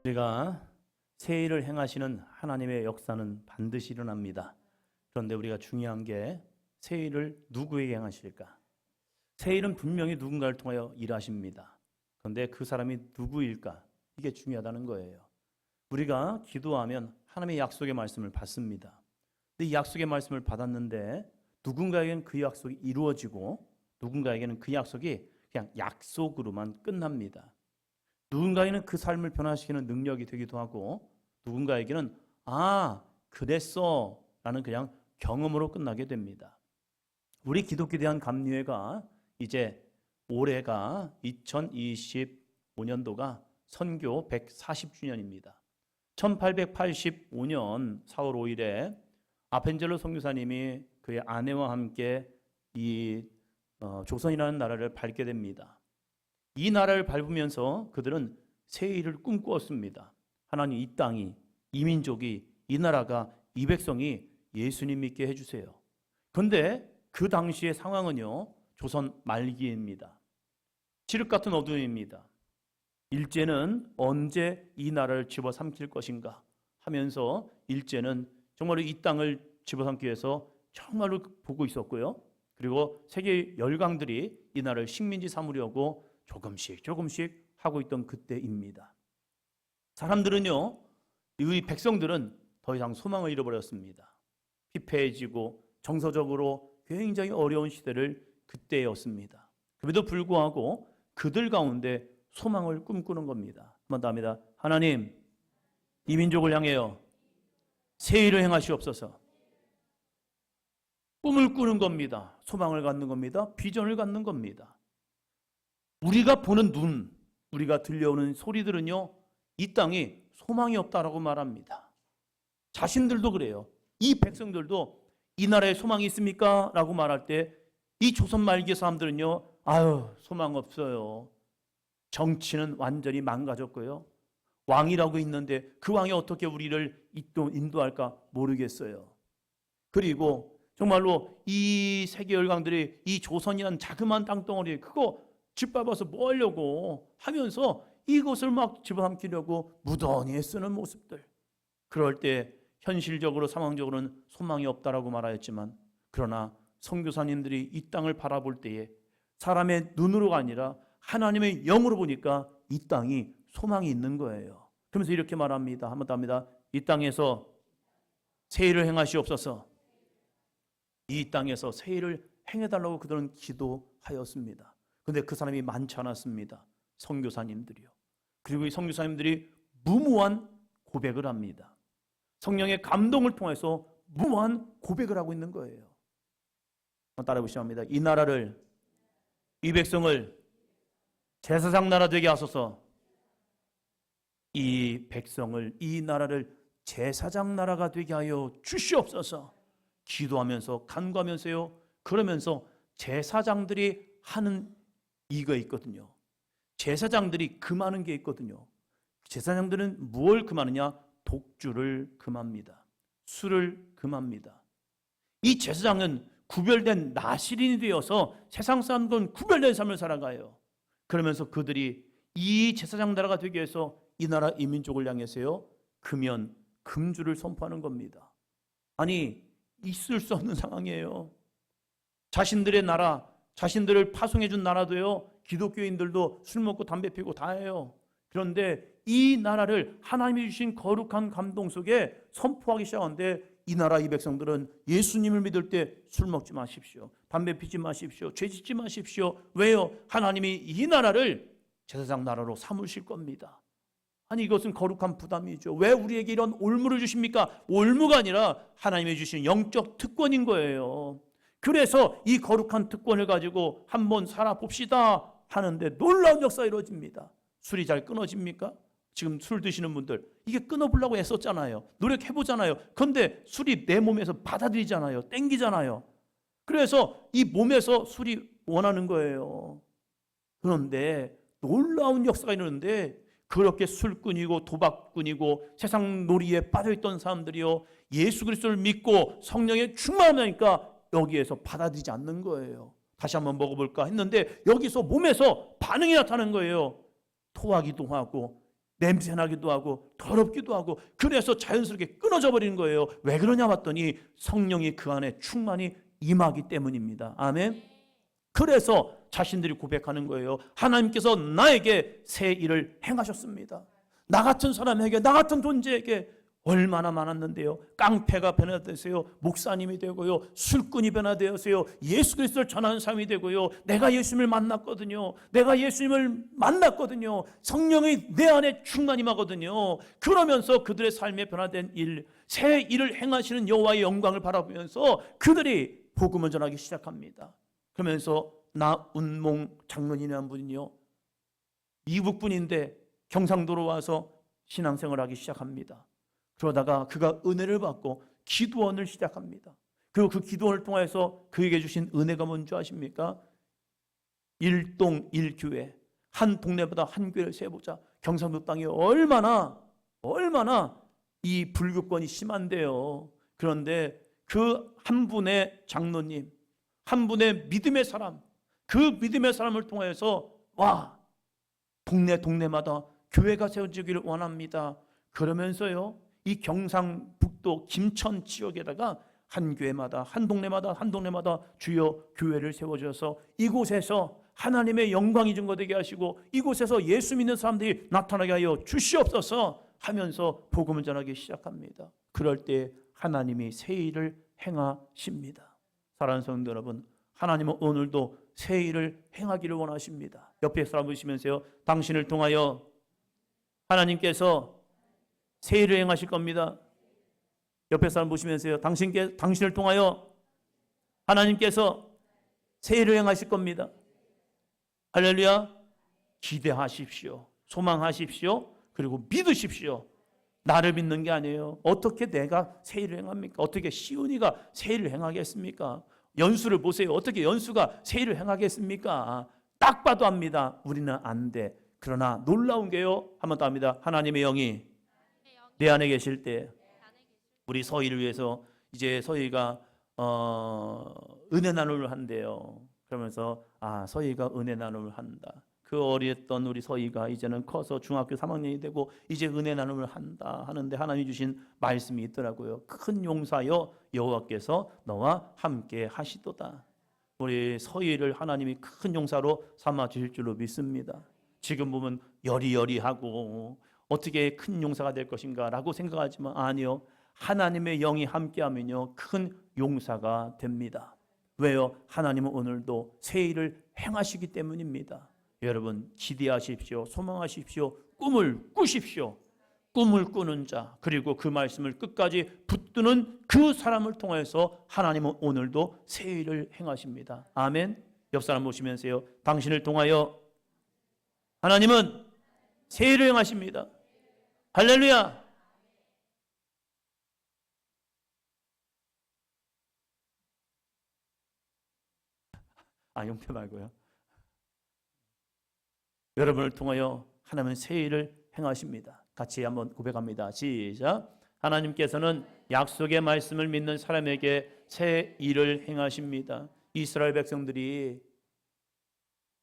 우리가 새 일을 행하시는 하나님의 역사는 반드시 일어납니다. 그런데 우리가 중요한 게 새 일을 누구에게 행하실까? 새 일은 분명히 누군가를 통하여 일하십니다. 그런데 그 사람이 누구일까? 이게 중요하다는 거예요. 우리가 기도하면 하나님의 약속의 말씀을 받습니다. 근데 이 약속의 말씀을 받았는데 누군가에게는 그 약속이 이루어지고 누군가에게는 그 약속이 그냥 약속으로만 끝납니다. 누군가에게는 그 삶을 변화시키는 능력이 되기도 하고 누군가에게는 그랬어 라는 그냥 경험으로 끝나게 됩니다. 우리 기독교에 대한 감리회가 이제 올해가 2025년도가 선교 140주년입니다. 1885년 4월 5일에 아펜젤로 선교사님이 그의 아내와 함께 이 조선이라는 나라를 밟게 됩니다. 이 나라를 밟으면서 그들은 새 일을 꿈꾸었습니다. 하나님, 이 땅이, 이 민족이, 이 나라가, 이 백성이 예수님 믿게 해주세요. 그런데 그 당시의 상황은요, 조선 말기입니다. 칠흑 같은 어둠입니다. 일제는 언제 이 나라를 집어삼킬 것인가 하면서 일제는 정말로 이 땅을 집어삼기 위해서 정말로 보고 있었고요. 그리고 세계 열강들이 이 나라를 식민지 삼으려고 조금씩 하고 있던 그때입니다. 사람들은요, 이 백성들은 더 이상 소망을 잃어버렸습니다. 피폐해지고 정서적으로 굉장히 어려운 시대를 그때였습니다. 그럼에도 불구하고 그들 가운데 소망을 꿈꾸는 겁니다. 한번 더 합니다. 하나님, 이 민족을 향하여 새 일을 행하시옵소서. 꿈을 꾸는 겁니다. 소망을 갖는 겁니다. 비전을 갖는 겁니다. 우리가 보는 눈, 우리가 들려오는 소리들은요, 이 땅이 소망이 없다라고 말합니다. 자신들도 그래요. 이 백성들도 이 나라에 소망이 있습니까? 라고 말할 때 이 조선 말기 사람들은요, 소망 없어요. 정치는 완전히 망가졌고요. 왕이라고 있는데 그 왕이 어떻게 우리를 인도할까 모르겠어요. 그리고 정말로 이 세계 열강들이 이 조선이라는 자그마한 땅덩어리 그거 짓밟아서 뭐 하려고 하면서 이것을 막 집어삼키려고 무던히 애쓰는 모습들. 그럴 때 현실적으로 상황적으로는 소망이 없다라고 말하였지만 그러나 선교사님들이 이 땅을 바라볼 때에 사람의 눈으로가 아니라 하나님의 영으로 보니까 이 땅이 소망이 있는 거예요. 그러면서 이렇게 말합니다. 한번 더 합니다. 이 땅에서 새 일을 행하시옵소서. 이 땅에서 새 일을 행해달라고 그들은 기도하였습니다. 그런데 그 사람이 많지 않았습니다. 선교사님들이요. 그리고 이 선교사님들이 무모한 고백을 합니다. 성령의 감동을 통해서 무모한 고백을 하고 있는 거예요. 따라 보시면 합니다. 이 나라를, 이 백성을 제사장 나라 되게 하소서. 이 백성을, 이 나라를 제사장 나라가 되게 하여 주시옵소서. 기도하면서 간구하면서요. 그러면서 제사장들이 하는 이거 있거든요. 제사장들이 금하는 게 있거든요. 제사장들은 무엇을 금하느냐? 독주를 금합니다. 술을 금합니다. 이 제사장은 구별된 나시린이 되어서 세상 사람들은 구별된 삶을 살아가요. 그러면서 그들이 이 제사장 나라가 되기 위해서 이 나라 이 민족을 향해서요, 금연, 금주를 선포하는 겁니다. 아니, 있을 수 없는 상황이에요. 자신들의 나라, 자신들을 파송해 준 나라도요, 기독교인들도 술 먹고 담배 피고 다 해요. 그런데 이 나라를 하나님이 주신 거룩한 감동 속에 선포하기 시작하는데 이 나라 이 백성들은 예수님을 믿을 때 술 먹지 마십시오. 담배 피지 마십시오. 죄 짓지 마십시오. 왜요? 하나님이 이 나라를 제사장 나라로 삼으실 겁니다. 아니, 이것은 거룩한 부담이죠. 왜 우리에게 이런 올무를 주십니까? 올무가 아니라 하나님이 주신 영적 특권인 거예요. 그래서 이 거룩한 특권을 가지고 한번 살아봅시다 하는데 놀라운 역사가 이루어집니다. 술이 잘 끊어집니까? 지금 술 드시는 분들 이게 끊어보려고 애썼잖아요. 노력해보잖아요. 그런데 술이 내 몸에서 받아들이잖아요. 땡기잖아요. 그래서 이 몸에서 술이 원하는 거예요. 그런데 놀라운 역사가 있는데 그렇게 술꾼이고 도박꾼이고 세상 놀이에 빠져있던 사람들이요, 예수 그리스도를 믿고 성령에 충만하니까 여기에서 받아들이지 않는 거예요. 다시 한번 먹어볼까 했는데 여기서 몸에서 반응이 나타나는 거예요. 토하기도 하고 냄새나기도 하고 더럽기도 하고 그래서 자연스럽게 끊어져 버리는 거예요. 왜 그러냐 봤더니 성령이 그 안에 충만히 임하기 때문입니다. 아멘. 그래서 자신들이 고백하는 거예요. 하나님께서 나에게 새 일을 행하셨습니다. 나 같은 사람에게, 나 같은 존재에게 얼마나 많았는데요. 깡패가 변화되세요. 목사님이 되고요. 술꾼이 변화되었어요. 예수 그리스도를 전하는 사람이 되고요. 내가 예수님을 만났거든요. 내가 예수님을 만났거든요. 성령이 내 안에 충만임하거든요. 그러면서 그들의 삶에 변화된 일, 새 일을 행하시는 여호와의 영광을 바라보면서 그들이 복음을 전하기 시작합니다. 그러면서 나운몽 장로님이라는 분이요, 미국 분인데 경상도로 와서 신앙생활을 하기 시작합니다. 그러다가 그가 은혜를 받고 기도원을 시작합니다. 그리고 그 기도원을 통해서 그에게 주신 은혜가 뭔지 아십니까? 일동 일교회, 한 동네보다 한 교회를 세보자. 경상도 땅이 얼마나 이 불교권이 심한데요. 그런데 그 한 분의 장로님, 한 분의 믿음의 사람, 그 믿음의 사람을 통해서 와, 동네마다 교회가 세워지기를 원합니다. 그러면서요, 이 경상북도 김천 지역에다가 한 교회마다, 한 동네마다 주여 교회를 세워줘서 이곳에서 하나님의 영광이 증거되게 하시고 이곳에서 예수 믿는 사람들이 나타나게 하여 주시옵소서 하면서 복음을 전하기 시작합니다. 그럴 때 하나님이 새 일을 행하십니다. 사랑하는 성도 여러분, 하나님은 오늘도 새 일을 행하기를 원하십니다. 옆에 사람 보시면서요, 당신을 통하여 하나님께서 새 일을 행하실 겁니다. 옆에 사람 보시면서요, 당신을 통하여 하나님께서 새 일을 행하실 겁니다. 할렐루야. 기대하십시오. 소망하십시오. 그리고 믿으십시오. 나를 믿는 게 아니에요. 어떻게 내가 새 일을 행합니까? 어떻게 시온이가 새 일을 행하겠습니까? 연수를 보세요. 어떻게 연수가 새 일을 행하겠습니까? 딱 봐도 압니다. 우리는 안 돼. 그러나 놀라운 게요, 한 번 더 합니다. 하나님의 영이 내 안에 계실 때, 우리 서희를 위해서 이제 서희가 은혜 나눔을 한대요. 그러면서 서희가 은혜 나눔을 한다. 그 어렸던 우리 서희가 이제는 커서 중학교 3학년이 되고 이제 은혜 나눔을 한다 하는데 하나님이 주신 말씀이 있더라고요. 큰 용사여 여호와께서 너와 함께 하시도다. 우리 서희를 하나님이 큰 용사로 삼아 주실 줄로 믿습니다. 지금 보면 여리여리하고 어떻게 큰 용사가 될 것인가 라고 생각하지만 아니요, 하나님의 영이 함께하면요 큰 용사가 됩니다. 왜요? 하나님은 오늘도 새 일을 행하시기 때문입니다. 여러분, 기대하십시오. 소망하십시오. 꿈을 꾸십시오. 꿈을 꾸는 자, 그리고 그 말씀을 끝까지 붙드는 그 사람을 통해서 하나님은 오늘도 새 일을 행하십니다. 아멘. 옆 사람 보시면서요, 당신을 통하여 하나님은 새 일을 행하십니다. 할렐루야. 용태 말고요. 여러분을 통하여 하나님은 새 일을 행하십니다. 같이 한번 고백합니다. 시작. 하나님께서는 약속의 말씀을 믿는 사람에게 새 일을 행하십니다. 이스라엘 백성들이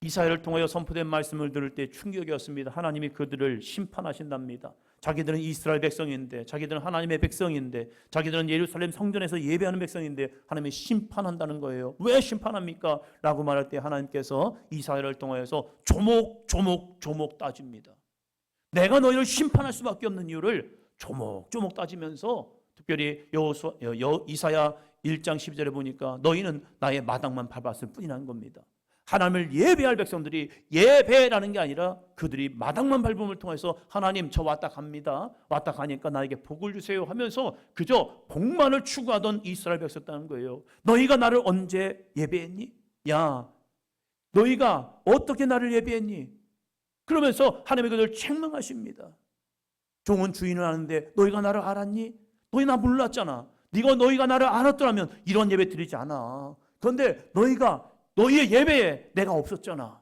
이사야를 통하여 선포된 말씀을 들을 때 충격이었습니다. 하나님이 그들을 심판하신답니다. 자기들은 이스라엘 백성인데, 자기들은 하나님의 백성인데, 자기들은 예루살렘 성전에서 예배하는 백성인데 하나님이 심판한다는 거예요. 왜 심판합니까? 라고 말할 때 하나님께서 이사야를 통하여서 조목조목 따집니다. 내가 너희를 심판할 수밖에 없는 이유를 조목조목 따지면서, 특별히 이사야 1장 12절에 보니까 너희는 나의 마당만 밟았을 뿐이라는 겁니다. 하나님을 예배할 백성들이 예배라는 게 아니라 그들이 마당만 밟음을 통해서 하나님 저 왔다 갑니다. 왔다 가니까 나에게 복을 주세요 하면서 그저 복만을 추구하던 이스라엘 백성이었다는 거예요. 너희가 나를 언제 예배했니? 야, 너희가 어떻게 나를 예배했니? 그러면서 하나님이 그들을 책망하십니다. 종은 주인을 아는데 너희가 나를 알았니? 너희 나 몰랐잖아. 너희가 나를 알았더라면 이런 예배 드리지 않아. 그런데 너희의 예배에 내가 없었잖아.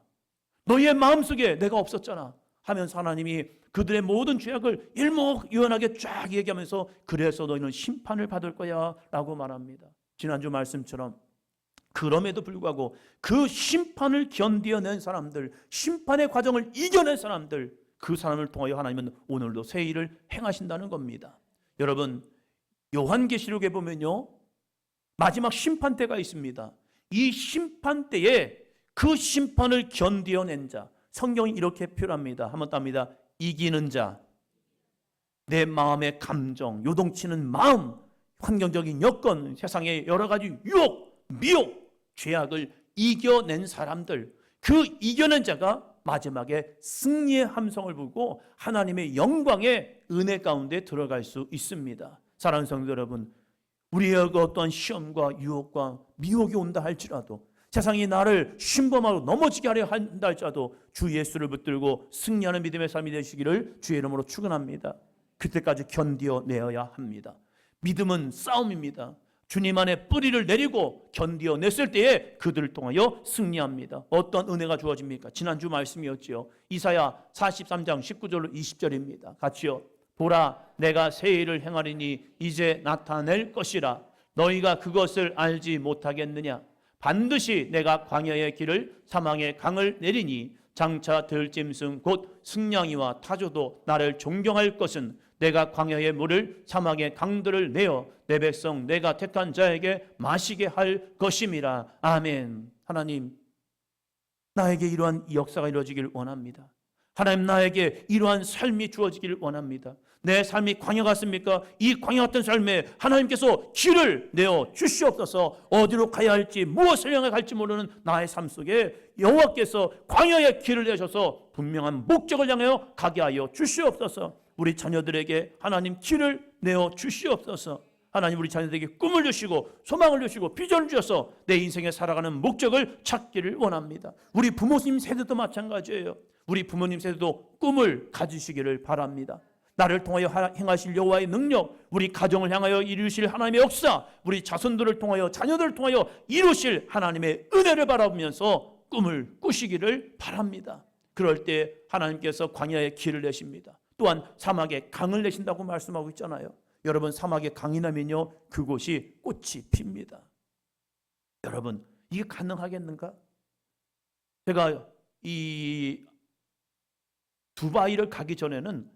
너희의 마음속에 내가 없었잖아 하면서 하나님이 그들의 모든 죄악을 일목요연하게 쫙 얘기하면서 그래서 너희는 심판을 받을 거야 라고 말합니다. 지난주 말씀처럼 그럼에도 불구하고 그 심판을 견디어낸 사람들, 심판의 과정을 이겨낸 사람들, 그 사람을 통하여 하나님은 오늘도 새 일을 행하신다는 겁니다. 여러분, 요한계시록에 보면요, 마지막 심판 때가 있습니다. 이 심판 때에 그 심판을 견디어낸 자, 성경이 이렇게 표현합니다. 한번 답니다. 이기는 자, 내 마음의 감정, 요동치는 마음, 환경적인 여건, 세상의 여러 가지 유혹, 미혹, 죄악을 이겨낸 사람들, 그 이겨낸 자가 마지막에 승리의 함성을 불고 하나님의 영광의 은혜 가운데 들어갈 수 있습니다. 사랑하는 성도 여러분, 우리에게 어떠한 시험과 유혹과 미혹이 온다 할지라도, 세상이 나를 신범하고 넘어지게 하려 한다 할지라도 주 예수를 붙들고 승리하는 믿음의 삶이 되시기를 주의 이름으로 축원합니다. 그때까지 견디어내어야 합니다. 믿음은 싸움입니다. 주님 안에 뿌리를 내리고 견디어냈을 때에 그들을 통하여 승리합니다. 어떤 은혜가 주어집니까? 지난주 말씀이었지요. 이사야 43장 19절로 20절입니다. 같이요. 보라, 내가 새 일을 행하리니 이제 나타낼 것이라. 너희가 그것을 알지 못하겠느냐? 반드시 내가 광야의 길을 사망의 강을 내리니 장차 들짐승 곧 승냥이와 타조도 나를 존경할 것은 내가 광야의 물을 사막의 강들을 내어 내 백성 내가 택한 자에게 마시게 할 것임이라. 아멘. 하나님, 나에게 이러한 역사가 이루어지길 원합니다. 하나님, 나에게 이러한 삶이 주어지기를 원합니다. 내 삶이 광야 같습니까? 이 광야 같은 삶에 하나님께서 길을 내어 주시옵소서. 어디로 가야 할지, 무엇을 향해 갈지 모르는 나의 삶 속에 여호와께서 광야의 길을 내셔서 분명한 목적을 향하여 가게 하여 주시옵소서. 우리 자녀들에게 하나님 길을 내어 주시옵소서. 하나님, 우리 자녀들에게 꿈을 주시고 소망을 주시고 비전을 주셔서 내 인생에 살아가는 목적을 찾기를 원합니다. 우리 부모님 세대도 마찬가지예요. 우리 부모님 세대도 꿈을 가지시기를 바랍니다. 나를 통하여 행하실 여호와의 능력, 우리 가정을 향하여 이루실 하나님의 역사, 우리 자손들을 통하여 자녀들을 통하여 이루실 하나님의 은혜를 바라보면서 꿈을 꾸시기를 바랍니다. 그럴 때 하나님께서 광야의 길을 내십니다. 또한 사막에 강을 내신다고 말씀하고 있잖아요. 여러분, 사막에 강이 나면요, 그곳이 꽃이 핍니다. 여러분, 이게 가능하겠는가? 제가 이 두바이를 가기 전에는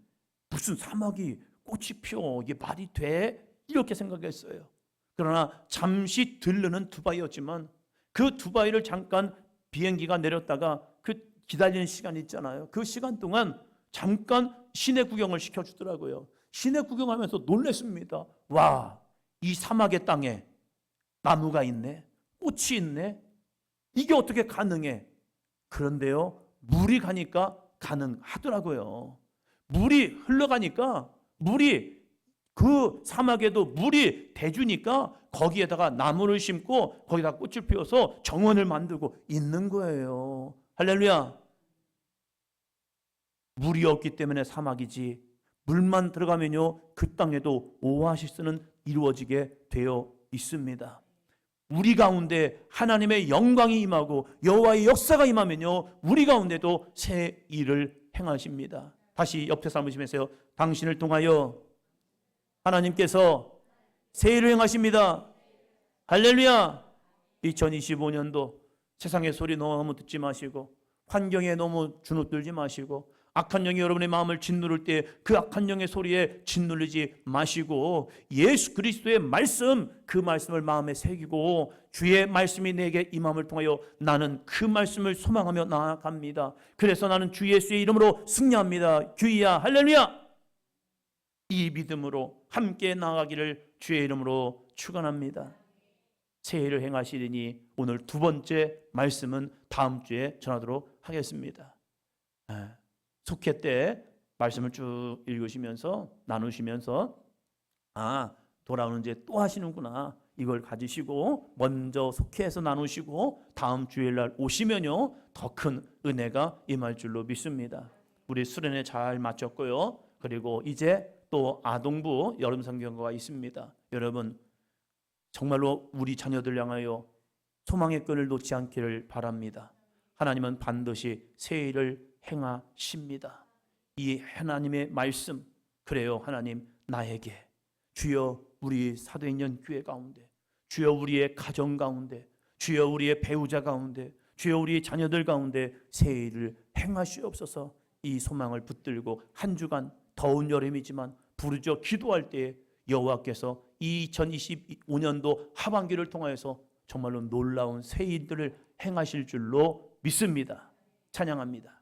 무슨 사막이 꽃이 피어, 이게 말이 돼? 이렇게 생각했어요. 그러나 잠시 들르는 두바이였지만 그 두바이를 잠깐 비행기가 내렸다가 그 기다리는 시간이 있잖아요. 그 시간 동안 잠깐 시내 구경을 시켜주더라고요. 시내 구경하면서 놀랐습니다. 와, 이 사막의 땅에 나무가 있네, 꽃이 있네, 이게 어떻게 가능해? 그런데요, 물이 가니까 가능하더라고요. 물이 흘러가니까, 물이 그 사막에도 물이 대주니까 거기에다가 나무를 심고 거기다 꽃을 피워서 정원을 만들고 있는 거예요. 할렐루야. 물이 없기 때문에 사막이지, 물만 들어가면요, 그 땅에도 오아시스는 이루어지게 되어 있습니다. 우리 가운데 하나님의 영광이 임하고 여호와의 역사가 임하면요, 우리 가운데도 새 일을 행하십니다. 다시 옆에 사람 보시면서요, 당신을 통하여 하나님께서 새 일을 행하십니다. 할렐루야. 2025년도 세상의 소리 너무 듣지 마시고, 환경에 너무 주눅들지 마시고, 악한 영이 여러분의 마음을 짓누를 때 그 악한 영의 소리에 짓누르지 마시고, 예수 그리스도의 말씀, 그 말씀을 마음에 새기고 주의 말씀이 내게 임함을 통하여 나는 그 말씀을 소망하며 나아갑니다. 그래서 나는 주 예수의 이름으로 승리합니다. 주의야, 할렐루야. 이 믿음으로 함께 나아가기를 주의 이름으로 축원합니다. 새 일을 행하시리니 오늘 두 번째 말씀은 다음 주에 전하도록 하겠습니다. 속회 때 말씀을 쭉 읽으시면서 나누시면서, 아, 돌아오는 이제 또 하시는구나, 이걸 가지시고 먼저 속회에서 나누시고 다음 주일날 오시면요, 더 큰 은혜가 임할 줄로 믿습니다. 우리 수련회 잘 마쳤고요. 그리고 이제 또 아동부 여름 성경과가 있습니다. 여러분, 정말로 우리 자녀들 향하여 소망의 끈을 놓지 않기를 바랍니다. 하나님은 반드시 새 일을 행하십니다. 이 하나님의 말씀, 그래요. 하나님, 나에게 주여 우리 사도행전 교회 가운데, 주여 우리의 가정 가운데, 주여 우리의 배우자 가운데, 주여 우리 자녀들 가운데 새 일을 행하시옵소서. 이 소망을 붙들고 한 주간 더운 여름이지만 부르짖어 기도할 때에 여호와께서 2025년도 하반기를 통하여서 정말로 놀라운 새 일들을 행하실 줄로 믿습니다. 찬양합니다.